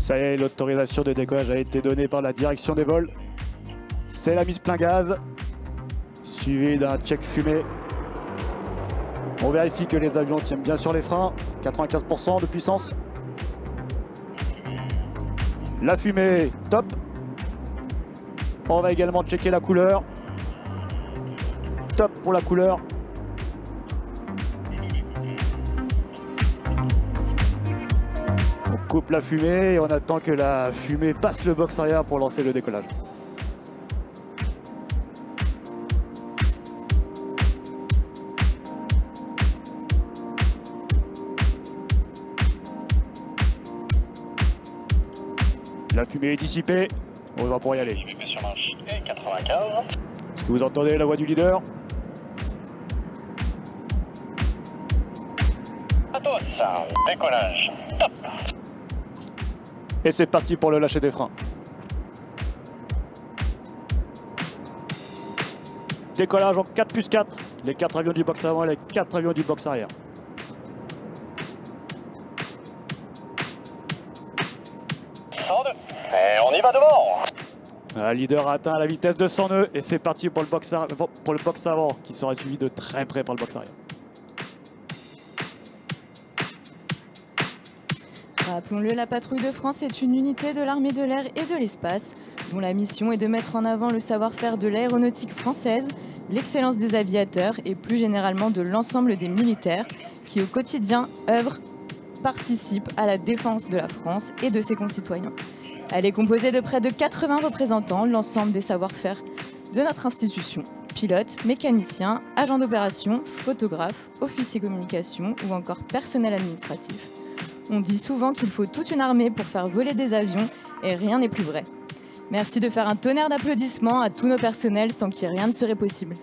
Ça y est, l'autorisation de décollage a été donnée par la direction des vols. C'est la mise plein gaz, suivi d'un check fumée. On vérifie que les avions tiennent bien sur les freins, 95% de puissance. La fumée, top. On va également checker la couleur. Top pour la couleur. On coupe la fumée et on attend que la fumée passe le box arrière pour lancer le décollage. La fumée est dissipée, on va pour y aller. Sur marche et 95. Est-ce que vous entendez la voix du leader? Atos, décollage, top. Et c'est parti pour le lâcher des freins. Décollage en 4+4, les 4 avions du box avant et les 4 avions du box arrière. Et on y va devant. Le leader a atteint la vitesse de 100 nœuds et c'est parti pour le box avant qui sera suivi de très près par le box arrière. Rappelons-le, la patrouille de France est une unité de l'armée de l'air et de l'espace dont la mission est de mettre en avant le savoir-faire de l'aéronautique française, l'excellence des aviateurs et plus généralement de l'ensemble des militaires qui au quotidien œuvrent, participent à la défense de la France et de ses concitoyens. Elle est composée de près de 80 représentants, l'ensemble des savoir-faire de notre institution. Pilotes, mécaniciens, agents d'opération, photographes, officiers communication ou encore personnel administratif. On dit souvent qu'il faut toute une armée pour faire voler des avions et rien n'est plus vrai. Merci de faire un tonnerre d'applaudissements à tous nos personnels sans qui rien ne serait possible.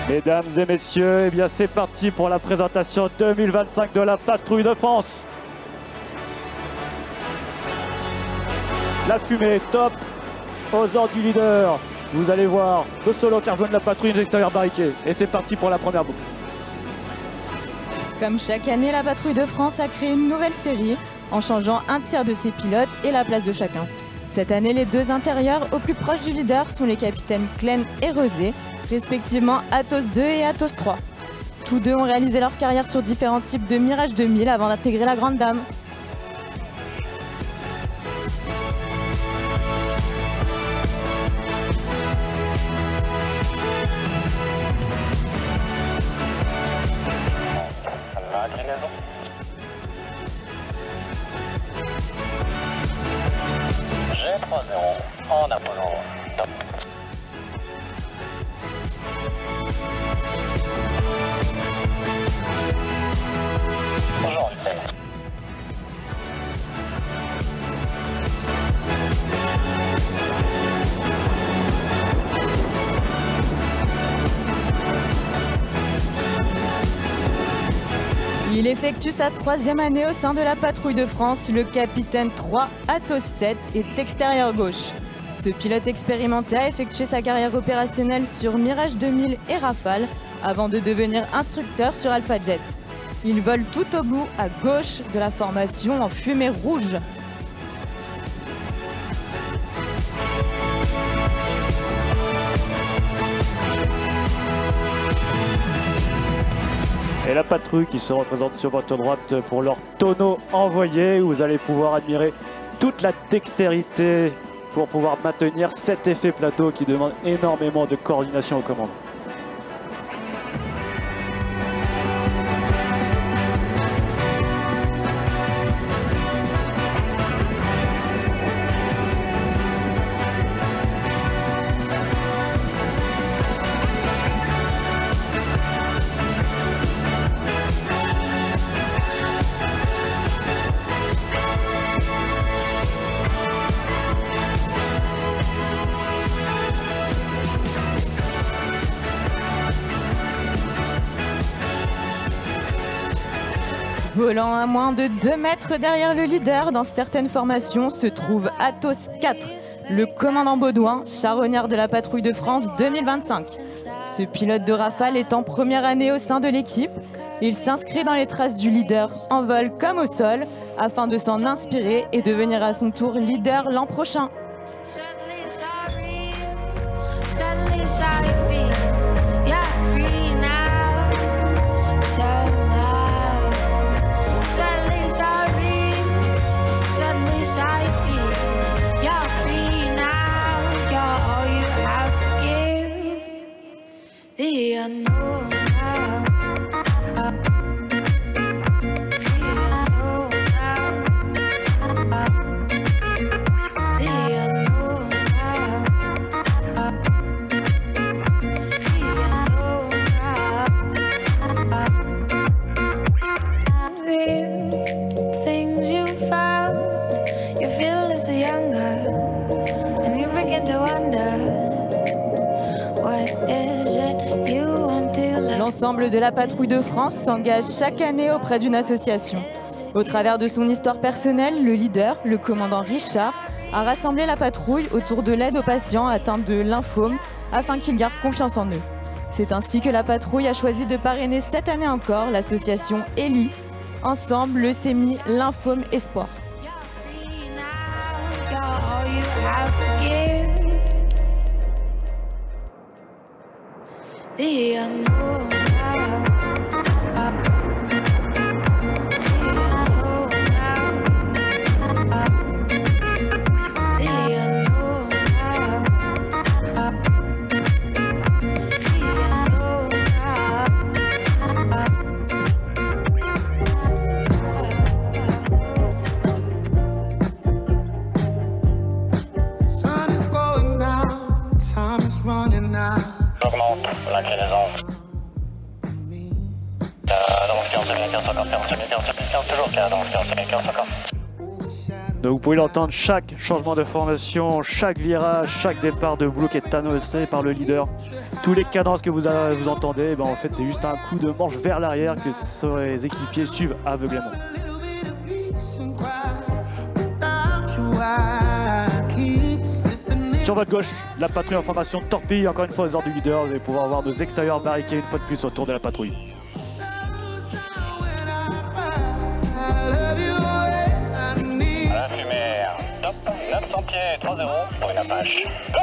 Mesdames et messieurs, eh bien c'est parti pour la présentation 2025 de la patrouille de France. La fumée est top, aux ordres du leader. Vous allez voir le solo qui rejoint la patrouille de l'extérieur barriqué. Et c'est parti pour la première boucle. Comme chaque année, la patrouille de France a créé une nouvelle série en changeant un tiers de ses pilotes et la place de chacun. Cette année, les deux intérieurs au plus proche du leader sont les capitaines Klein et Rezé, respectivement Atos 2 et Atos 3. Tous deux ont réalisé leur carrière sur différents types de Mirage 2000 avant d'intégrer la Grande Dame. Il effectue sa 3e année au sein de la patrouille de France. Le capitaine 3, Atos 7, est extérieur gauche. Ce pilote expérimenté a effectué sa carrière opérationnelle sur Mirage 2000 et Rafale avant de devenir instructeur sur Alpha Jet. Il vole tout au bout à gauche de la formation en fumée rouge. Et la patrouille qui se représente sur votre droite pour leur tonneau envoyé, où vous allez pouvoir admirer toute la dextérité pour pouvoir maintenir cet effet plateau qui demande énormément de coordination aux commandes. Volant à moins de 2 mètres derrière le leader, dans certaines formations se trouve Atos 4, le commandant Baudouin, charognard de la patrouille de France 2025. Ce pilote de Rafale est en première année au sein de l'équipe. Il s'inscrit dans les traces du leader en vol comme au sol afin de s'en inspirer et devenir à son tour leader l'an prochain. L'ensemble de la patrouille de France s'engage chaque année auprès d'une association. Au travers de son histoire personnelle, le leader, le commandant Richard, a rassemblé la patrouille autour de l'aide aux patients atteints de lymphome afin qu'ils gardent confiance en eux. C'est ainsi que la patrouille a choisi de parrainer cette année encore l'association ELI, Ensemble Leucémie Lymphome Espoir. Augmente l'inclinaison. Cadence 15, 15, toujours cadence 15, encore. Donc vous pouvez l'entendre, chaque changement de formation, chaque virage, chaque départ de boucle est annoncé par le leader. Tous les cadences que vous entendez, en fait c'est juste un coup de manche vers l'arrière que ses équipiers suivent aveuglément. Sur votre gauche, la patrouille en formation torpille, encore une fois aux ordres du leader. Vous allez pouvoir voir nos extérieurs barriqués une fois de plus autour de la patrouille. À la fumée, top, 900 pieds, 3-0 pour une Apache. Go!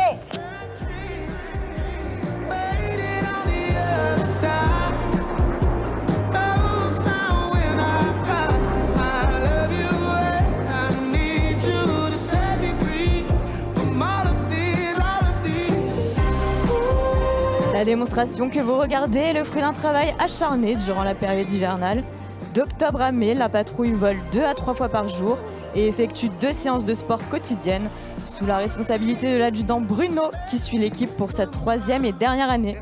La démonstration que vous regardez est le fruit d'un travail acharné durant la période hivernale. D'octobre à mai, la patrouille vole 2 à 3 fois par jour et effectue 2 séances de sport quotidiennes sous la responsabilité de l'adjudant Bruno qui suit l'équipe pour sa 3e et dernière année.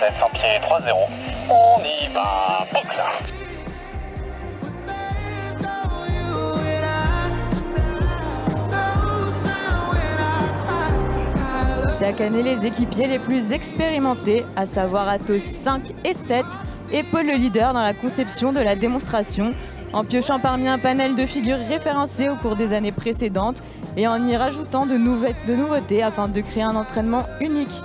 900 pieds, 3-0. On y va, boxe. Chaque année, les équipiers les plus expérimentés, à savoir Atos 5 et 7, épaulent le leader dans la conception de la démonstration, en piochant parmi un panel de figures référencées au cours des années précédentes et en y rajoutant de nouveautés afin de créer un entraînement unique.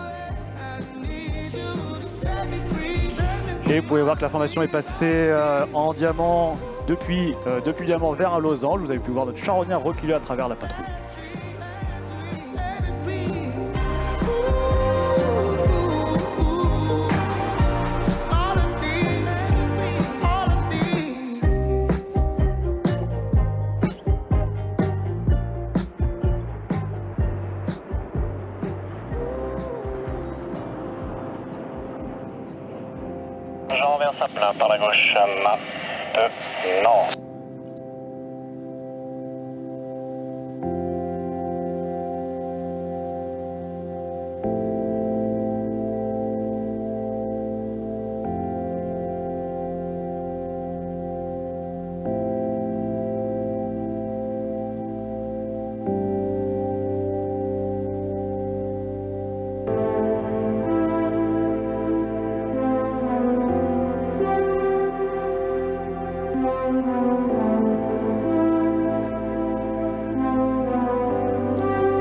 Et vous pouvez voir que la formation est passée en diamant depuis le diamant vers un losange. Vous avez pu voir notre charognard reculer à travers la patrouille. Jean vers sa plein par la gauche, main de Nantes.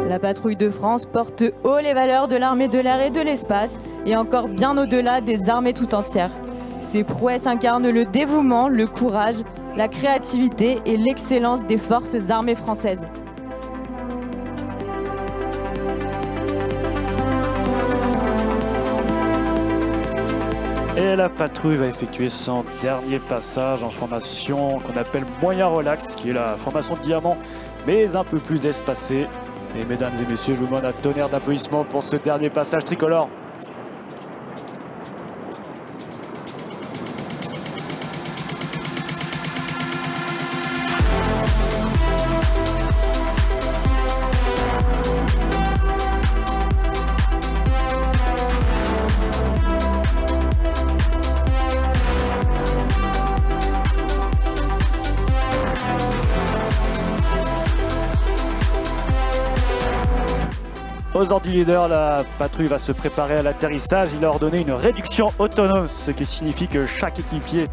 La patrouille de France porte haut les valeurs de l'armée de l'air et de l'espace, et encore bien au-delà des armées tout entières. Ces prouesses incarnent le dévouement, le courage, la créativité et l'excellence des forces armées françaises. Et la patrouille va effectuer son dernier passage en formation qu'on appelle moyen relax, qui est la formation de diamant, mais un peu plus espacée. Et mesdames et messieurs, je vous demande un tonnerre d'applaudissements pour ce dernier passage tricolore. Aux ordres du leader, la patrouille va se préparer à l'atterrissage. Il a ordonné une réduction autonome, ce qui signifie que chaque équipier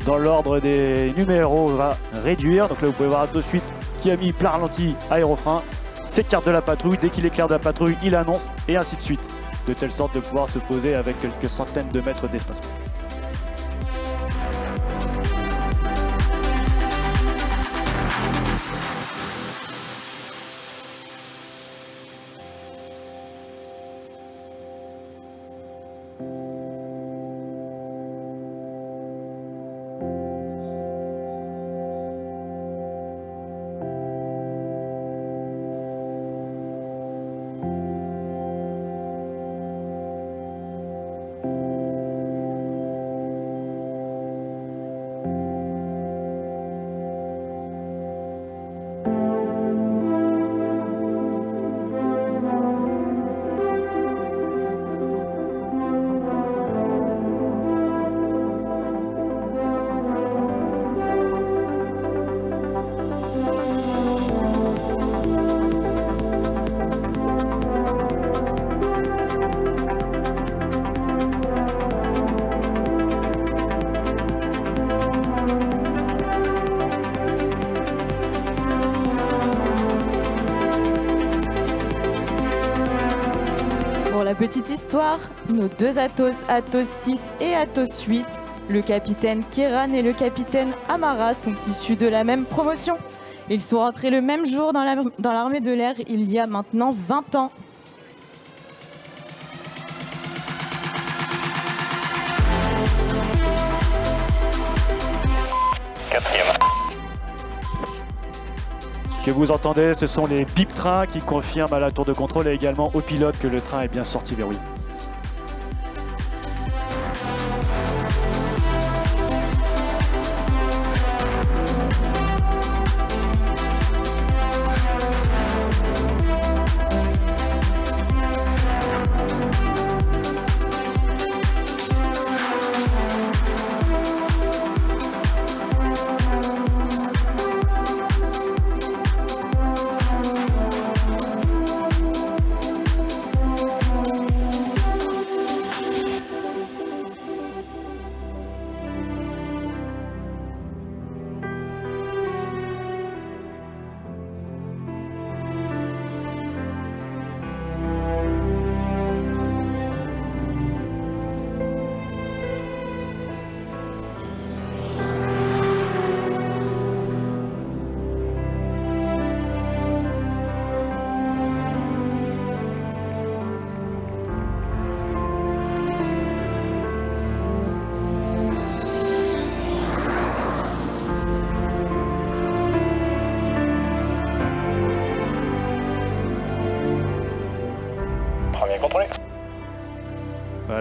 dans l'ordre des numéros va réduire. Donc là, vous pouvez voir de suite qui a mis plein ralenti aérofrein, s'écarte de la patrouille. Dès qu'il éclaire de la patrouille, il annonce et ainsi de suite, de telle sorte de pouvoir se poser avec quelques centaines de mètres d'espacement. Pour la petite histoire, nos deux Atos, Atos 6 et Atos 8, le capitaine Kiran et le capitaine Amara sont issus de la même promotion. Ils sont rentrés le même jour dans l'armée de l'air il y a maintenant 20 ans. Quatrième. Ce que vous entendez, ce sont les bip trains qui confirment à la tour de contrôle et également au pilote que le train est bien sorti verrouillé.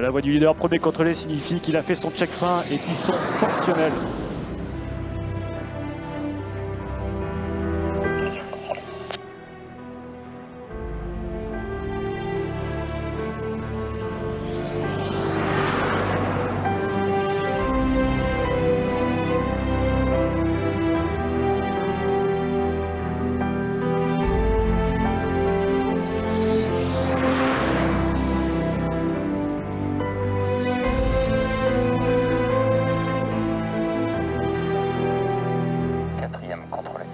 La voix du leader premier contrôlé signifie qu'il a fait son check frein et qu'ils sont fonctionnels. Contrôlé.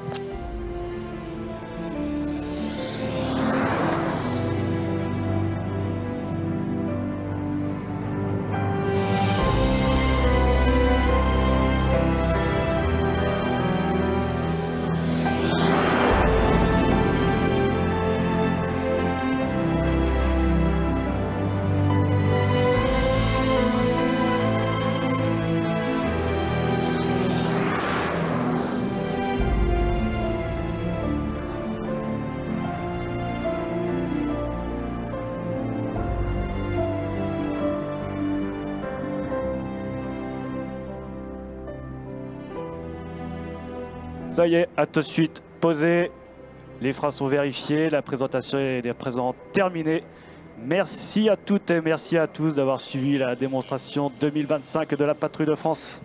Ça y est, à tout de suite, posé. Les freins sont vérifiés, la présentation est à présent terminée. Merci à toutes et merci à tous d'avoir suivi la démonstration 2025 de la Patrouille de France.